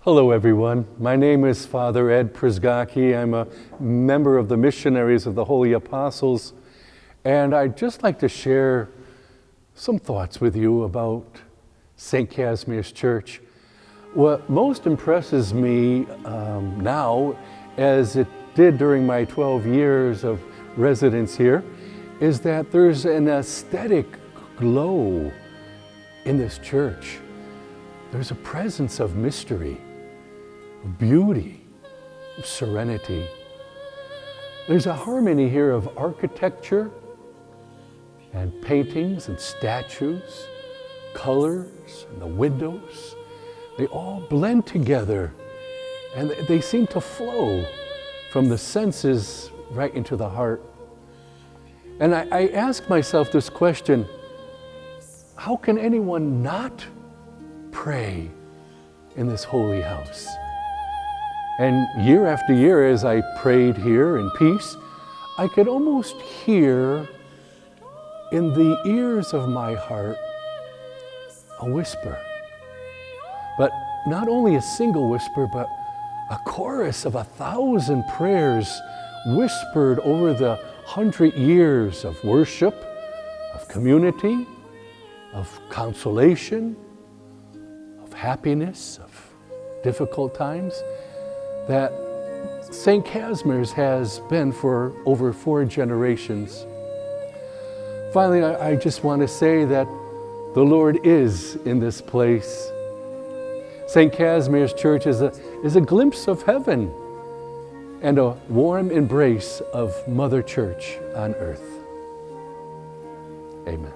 Hello everyone, my name is Father Ed Przygocki. I'm a member of the Missionaries of the Holy Apostles, and I'd just like to share some thoughts with you about St. Casimir's Church. What most impresses me now, as it did during my 12 years of residence here, is that there's an aesthetic glow in this church. There's a presence of mystery, of beauty, of serenity. There's a harmony here of architecture and paintings and statues, colors and the windows. They all blend together and they seem to flow from the senses right into the heart. And I ask myself this question: how can anyone not pray in this holy house? And year after year, as I prayed here in peace, I could almost hear in the ears of my heart a whisper. But not only a single whisper, but a chorus of 1,000 prayers whispered over the 100 years of worship, of community, of consolation, of happiness, of difficult times, that St. Casimir's has been for over 4 generations. Finally, I just want to say that the Lord is in this place. St. Casimir's Church is a glimpse of heaven and a warm embrace of Mother Church on earth. Amen.